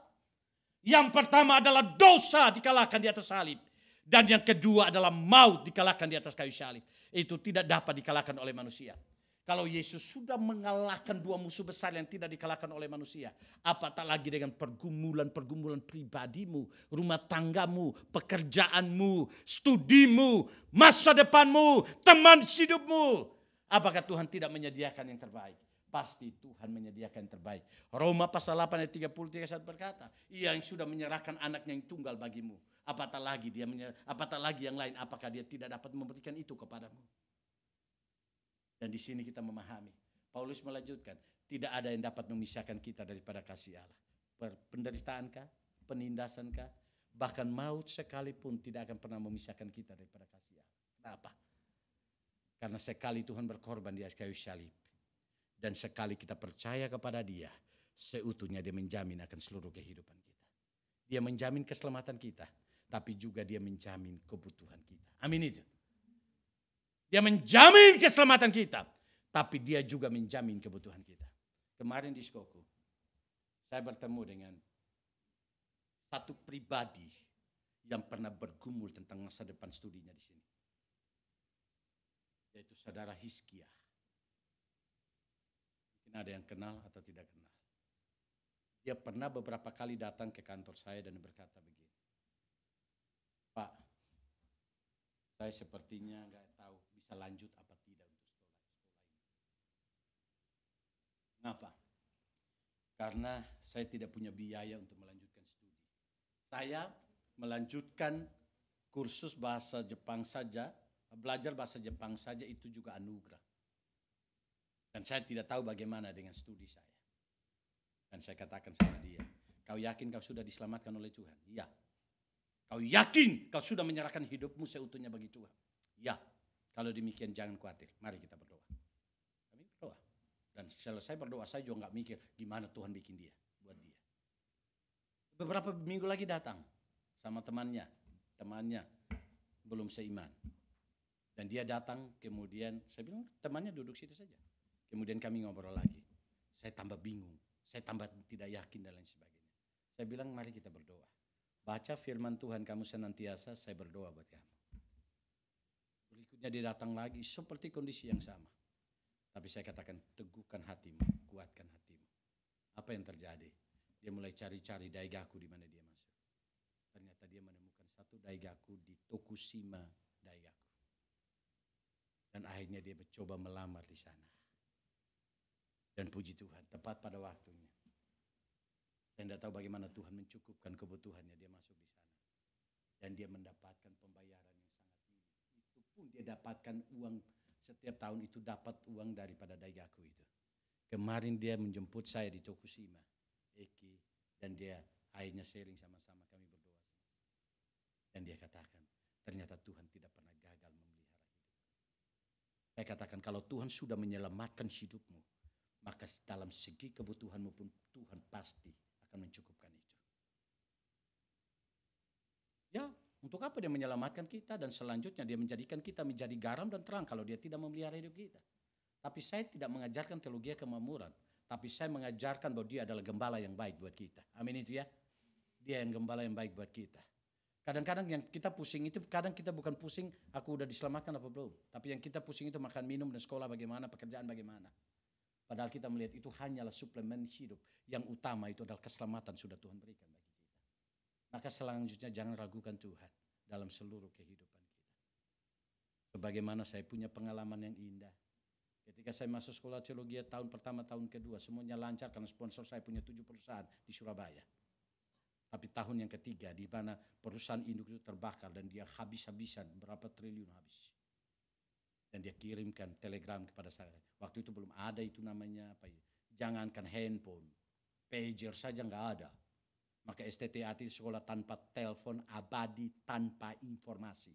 Yang pertama adalah dosa dikalahkan di atas salib. Dan yang kedua adalah maut dikalahkan di atas kayu salib. Itu tidak dapat dikalahkan oleh manusia. Kalau Yesus sudah mengalahkan dua musuh besar yang tidak dikalahkan oleh manusia, apatah lagi dengan pergumulan-pergumulan pribadimu, rumah tanggamu, pekerjaanmu, studimu, masa depanmu, teman hidupmu. Apakah Tuhan tidak menyediakan yang terbaik? Pasti Tuhan menyediakan yang terbaik. Roma pasal 8 ayat 33 berkata, Ia yang sudah menyerahkan anaknya yang tunggal bagimu. Apatah lagi yang lain, apakah dia tidak dapat memberikan itu kepadamu? Dan di sini kita memahami. Paulus melanjutkan, tidak ada yang dapat memisahkan kita daripada kasih Allah. Penderitaankah, penindasankah, bahkan maut sekalipun tidak akan pernah memisahkan kita daripada kasih Allah. Kenapa? Karena sekali Tuhan berkorban di atas kayu salib, dan sekali kita percaya kepada Dia, seutuhnya Dia menjamin akan seluruh kehidupan kita. Dia menjamin keselamatan kita, tapi juga Dia menjamin kebutuhan kita. Amin itu. Dia menjamin keselamatan kita, tapi Dia juga menjamin kebutuhan kita. Kemarin di Skoku, saya bertemu dengan satu pribadi yang pernah bergumul tentang masa depan studinya di sini, yaitu saudara Hizkia. Mungkin ada yang kenal atau tidak kenal. Dia pernah beberapa kali datang ke kantor saya dan berkata begini, Pak, saya sepertinya nggak tahu bisa lanjut apa tidak untuk sekolah ini. Kenapa? Karena saya tidak punya biaya untuk melanjutkan studi. Saya melanjutkan kursus bahasa Jepang saja, belajar bahasa Jepang saja itu juga anugerah. Dan saya tidak tahu bagaimana dengan studi saya. Dan saya katakan sama dia, kau yakin kau sudah diselamatkan oleh Tuhan? Iya. Kau yakin kau sudah menyerahkan hidupmu seutuhnya bagi Tuhan? Ya. Kalau demikian jangan khawatir. Mari kita berdoa. Kami berdoa. Dan selesai berdoa saya juga gak mikir gimana Tuhan bikin dia. Buat dia. Beberapa minggu lagi datang sama temannya. Temannya belum seiman. Dan dia datang kemudian saya bilang temannya duduk situ saja. Kemudian kami ngobrol lagi. Saya tambah bingung. Saya tambah tidak yakin dan lain sebagainya. Saya bilang mari kita berdoa. Baca firman Tuhan kamu senantiasa, saya berdoa buat kamu. Berikutnya dia datang lagi seperti kondisi yang sama. Tapi saya katakan teguhkan hatimu, kuatkan hatimu. Apa yang terjadi? Dia mulai cari-cari daigaku di mana dia masuk. Ternyata dia menemukan satu daigaku di Tokushima Daigaku. Dan akhirnya dia mencoba melamar di sana. Dan puji Tuhan, tepat pada waktunya. Saya tidak tahu bagaimana Tuhan mencukupkan kebutuhannya, dia masuk di sana. Dan dia mendapatkan pembayaran yang sangat minim. Itu pun dia dapatkan uang, setiap tahun itu dapat uang daripada daigaku itu. Kemarin dia menjemput saya di Tokushima, Eki, dan dia akhirnya sharing sama-sama, kami berdoa sama-sama. Dan dia katakan, ternyata Tuhan tidak pernah gagal memelihara hidup. Saya katakan, kalau Tuhan sudah menyelamatkan hidupmu, maka dalam segi kebutuhanmu pun Tuhan pasti akan mencukupkan itu. Ya, untuk apa dia menyelamatkan kita dan selanjutnya dia menjadikan kita menjadi garam dan terang kalau dia tidak memelihara hidup kita. Tapi saya tidak mengajarkan teologi kemakmuran, tapi saya mengajarkan bahwa dia adalah gembala yang baik buat kita. Amin itu ya. Dia yang gembala yang baik buat kita. Kadang-kadang yang kita pusing itu, kadang kita bukan pusing aku udah diselamatkan apa belum. Tapi yang kita pusing itu makan, minum, dan sekolah bagaimana, pekerjaan bagaimana. Padahal kita melihat itu hanyalah suplemen hidup. Yang utama itu adalah keselamatan sudah Tuhan berikan bagi kita. Maka selanjutnya jangan ragukan Tuhan dalam seluruh kehidupan kita. Sebagaimana saya punya pengalaman yang indah. Ketika saya masuk sekolah teologi tahun pertama, tahun kedua, semuanya lancar karena sponsor saya punya 7 perusahaan di Surabaya. Tapi tahun yang ketiga di mana perusahaan induk itu terbakar dan dia habis-habisan, berapa triliun habis. Dan dia kirimkan telegram kepada saya. Waktu itu belum ada itu namanya apa ya? Jangankan handphone, pager saja nggak ada. Maka STTAT sekolah tanpa telepon, abadi tanpa informasi.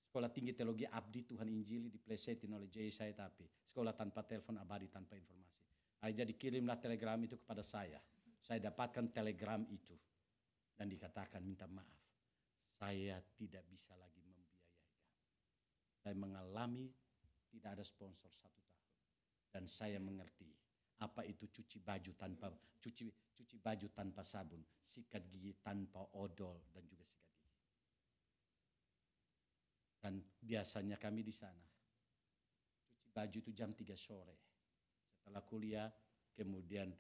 Sekolah tinggi teologi abdi Tuhan Injili diplesetin oleh J. saya tapi sekolah tanpa telepon, abadi tanpa informasi. Akhirnya dikirimlah telegram itu kepada saya. Saya dapatkan telegram itu dan dikatakan minta maaf. Saya tidak bisa lagi saya mengalami tidak ada sponsor 1 tahun. Dan saya mengerti Apa itu cuci baju tanpa sabun, sikat gigi tanpa odol dan juga sikat gigi. Dan biasanya kami di sana cuci baju itu jam 3 sore. Setelah kuliah, kemudian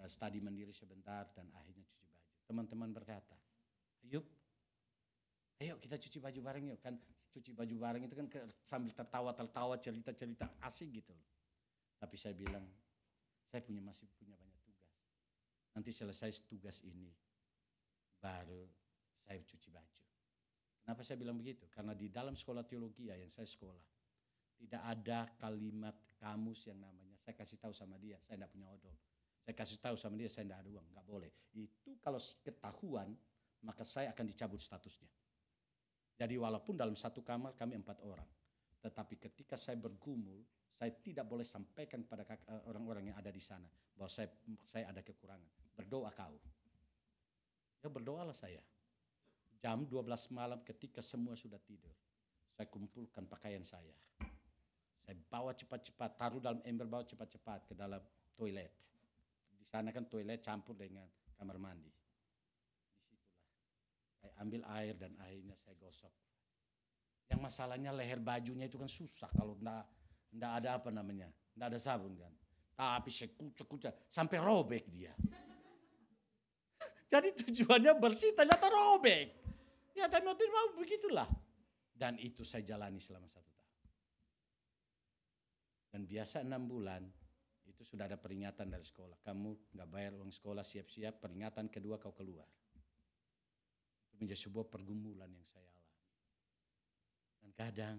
studi mandiri sebentar dan akhirnya cuci baju. Teman-teman berkata, ayo kita cuci baju bareng yuk. Kan cuci baju bareng itu kan sambil tertawa, cerita-cerita asik gitu. Tapi saya bilang, saya masih punya banyak tugas. Nanti selesai tugas ini, baru saya cuci baju. Kenapa saya bilang begitu? Karena di dalam sekolah teologi yang saya sekolah, tidak ada kalimat kamus yang namanya, saya kasih tahu sama dia, saya tidak punya odol. Saya kasih tahu sama dia, saya tidak ada uang. Nggak boleh. Itu kalau ketahuan, maka saya akan dicabut statusnya. Jadi walaupun dalam satu kamar kami 4 orang. Tetapi ketika saya bergumul, saya tidak boleh sampaikan pada orang-orang yang ada di sana bahwa saya ada kekurangan. Berdoa kau. Ya berdoalah saya. Jam 12 malam ketika semua sudah tidur, saya kumpulkan pakaian saya. Saya bawa cepat-cepat, taruh dalam ember, bawa cepat-cepat ke dalam toilet. Di sana kan toilet campur dengan kamar mandi. Disitulah saya ambil air dan akhirnya saya gosok. Yang masalahnya leher bajunya itu kan susah kalau enggak ada enggak ada sabun kan. Tapi saya kucek sampai robek dia. Jadi tujuannya bersih ternyata robek. Ya tapi mau begitulah. Dan itu saya jalani selama 1 tahun. Dan biasa 6 bulan itu sudah ada peringatan dari sekolah. Kamu nggak bayar uang sekolah, siap-siap, peringatan kedua kau keluar. Itu menjadi sebuah pergumulan yang saya alami. Dan kadang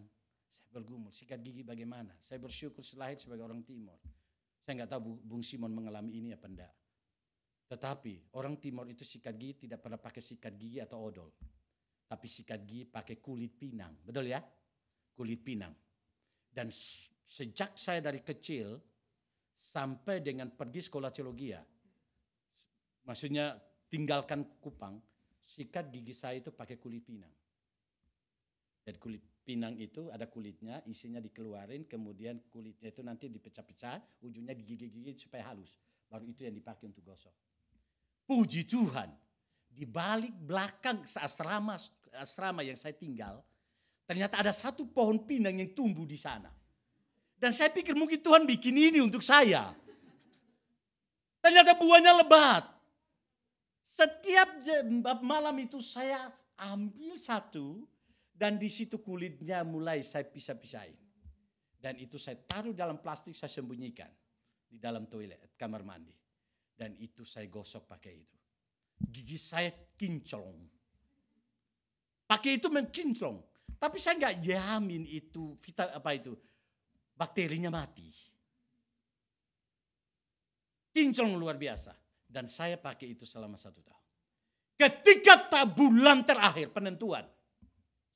saya bergumul, sikat gigi bagaimana? Saya bersyukur lahir sebagai orang Timur. Saya nggak tahu Bung Simon mengalami ini apa enggak. Tetapi orang Timur itu sikat gigi tidak pernah pakai sikat gigi atau odol. Tapi sikat gigi pakai kulit pinang. Betul ya? Kulit pinang. Dan sejak saya dari kecil sampai dengan pergi sekolah teologi, maksudnya tinggalkan Kupang, sikat gigi saya itu pakai kulit pinang. Dan kulit pinang itu ada kulitnya, isinya dikeluarin, kemudian kulitnya itu nanti dipecah-pecah, ujungnya digigit-gigit supaya halus. Baru itu yang dipakai untuk gosok. Puji Tuhan, di balik belakang asrama yang saya tinggal, ternyata ada satu pohon pinang yang tumbuh di sana. Dan saya pikir mungkin Tuhan bikin ini untuk saya. Ternyata buahnya lebat. Setiap malam itu saya ambil satu dan di situ kulitnya mulai saya pisah-pisahin. Dan itu saya taruh dalam plastik, saya sembunyikan di dalam toilet, kamar mandi. Dan itu saya gosok pakai itu. Gigi saya kinclong. Pakai itu menkinclong. Tapi saya nggak jamin itu bakterinya mati. Kinclong luar biasa. Dan saya pakai itu selama 1 tahun. Ketika bulan terakhir penentuan.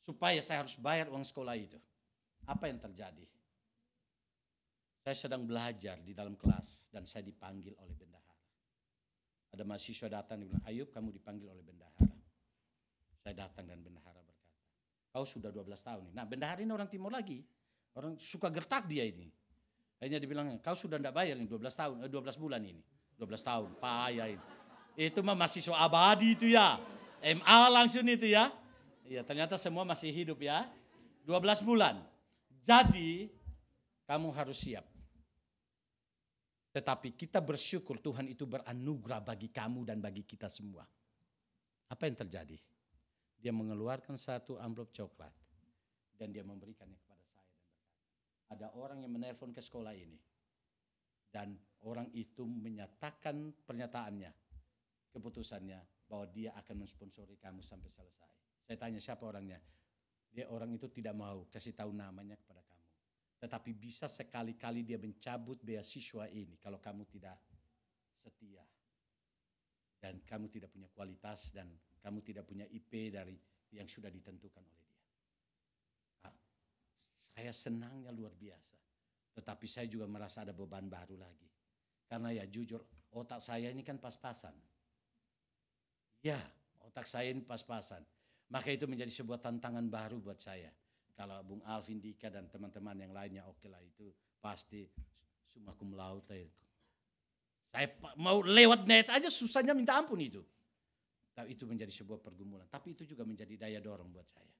Supaya saya harus bayar uang sekolah itu. Apa yang terjadi? Saya sedang belajar di dalam kelas. Dan saya dipanggil oleh bendahara. Ada mahasiswa datang dan bilang, Ayub kamu dipanggil oleh bendahara. Saya datang dan bendahara berkata, kau sudah 12 tahun. Nah bendahara ini orang Timur lagi. Orang suka gertak dia ini. Akhirnya dibilang, kau sudah tidak bayar ini 12 bulan ini. 12 tahun, payah ini. Itu mah mahasiswa abadi itu ya. MA langsung itu ya. Iya ternyata semua masih hidup ya. 12 bulan. Jadi kamu harus siap. Tetapi kita bersyukur Tuhan itu beranugerah bagi kamu dan bagi kita semua. Apa yang terjadi? Dia mengeluarkan satu amplop coklat. Dan dia memberikannya kepada saya. Dan berkata, ada orang yang menelpon ke sekolah ini. Dan orang itu menyatakan pernyataannya. Keputusannya bahwa dia akan mensponsori kamu sampai selesai. Saya tanya siapa orangnya. Orang itu tidak mau kasih tahu namanya kepada kamu. Tetapi bisa sekali-kali dia mencabut beasiswa ini kalau kamu tidak setia. Dan kamu tidak punya kualitas dan kamu tidak punya IP dari yang sudah ditentukan oleh dia. Saya senangnya luar biasa. Tetapi saya juga merasa ada beban baru lagi. Karena ya jujur otak saya ini kan pas-pasan. Ya otak saya ini pas-pasan. Maka itu menjadi sebuah tantangan baru buat saya. Kalau Bung Alvin, Dika dan teman-teman yang lainnya oke lah itu pasti summa cum laude. Saya mau lewat net aja susahnya minta ampun itu. Tapi itu menjadi sebuah pergumulan. Tapi itu juga menjadi daya dorong buat saya.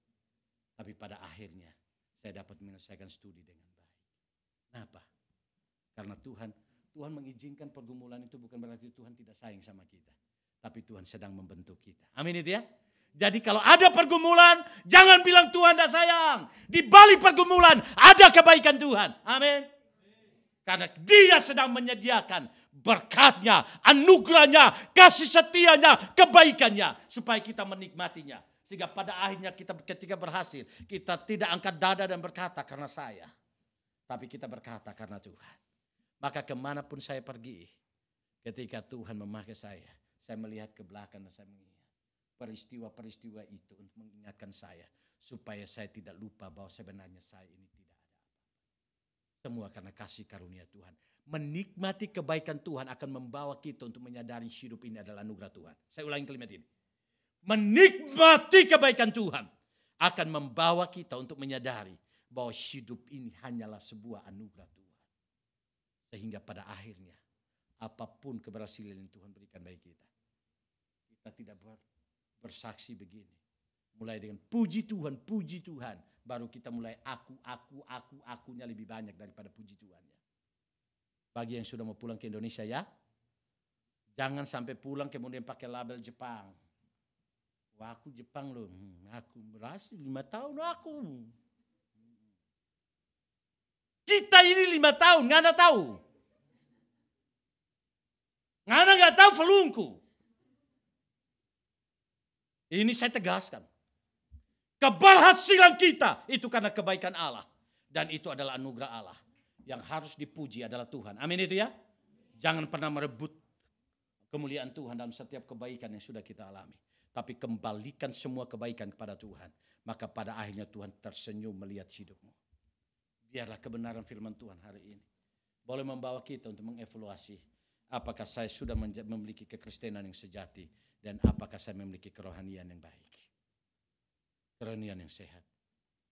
Tapi pada akhirnya saya dapat menyelesaikan studi dengan baik. Kenapa? Karena Tuhan mengizinkan pergumulan itu bukan berarti Tuhan tidak sayang sama kita. Tapi Tuhan sedang membentuk kita. Amin itu ya. Jadi kalau ada pergumulan, jangan bilang Tuhan tidak sayang. Di balik pergumulan ada kebaikan Tuhan. Amin. Karena Dia sedang menyediakan berkatnya, anugerahnya, kasih setianya, kebaikannya. Supaya kita menikmatinya. Sehingga pada akhirnya kita ketika berhasil, kita tidak angkat dada dan berkata karena saya. Tapi kita berkata karena Tuhan. Maka kemanapun saya pergi, ketika Tuhan memakai saya melihat ke belakang dan saya mengingat. Peristiwa-peristiwa itu untuk mengingatkan saya. Supaya saya tidak lupa bahwa sebenarnya saya ini tidak ada apa-apa. Semua karena kasih karunia Tuhan. Menikmati kebaikan Tuhan akan membawa kita untuk menyadari hidup ini adalah anugerah Tuhan. Saya ulangi kalimat ini. Menikmati kebaikan Tuhan akan membawa kita untuk menyadari bahwa hidup ini hanyalah sebuah anugerah Tuhan. Sehingga pada akhirnya apapun keberhasilan yang Tuhan berikan bagi kita. Kita tidak bersaksi begini. Mulai dengan puji Tuhan. Baru kita mulai akunya lebih banyak daripada puji Tuhannya. Bagi yang sudah mau pulang ke Indonesia ya. Jangan sampai pulang kemudian pakai label Jepang. Wah aku Jepang loh. Aku berhasil 5 tahun aku. Kita ini 5 tahun nggak ada tahu. Nggak tahu felungku. Ini saya tegaskan. Keberhasilan kita itu karena kebaikan Allah. Dan itu adalah anugerah Allah. Yang harus dipuji adalah Tuhan. Amin itu ya. Jangan pernah merebut kemuliaan Tuhan dalam setiap kebaikan yang sudah kita alami. Tapi kembalikan semua kebaikan kepada Tuhan. Maka pada akhirnya Tuhan tersenyum melihat hidupmu. Biarlah kebenaran firman Tuhan hari ini boleh membawa kita untuk mengevaluasi. Apakah saya sudah memiliki kekristenan yang sejati. Dan apakah saya memiliki kerohanian yang baik. Kerohanian yang sehat.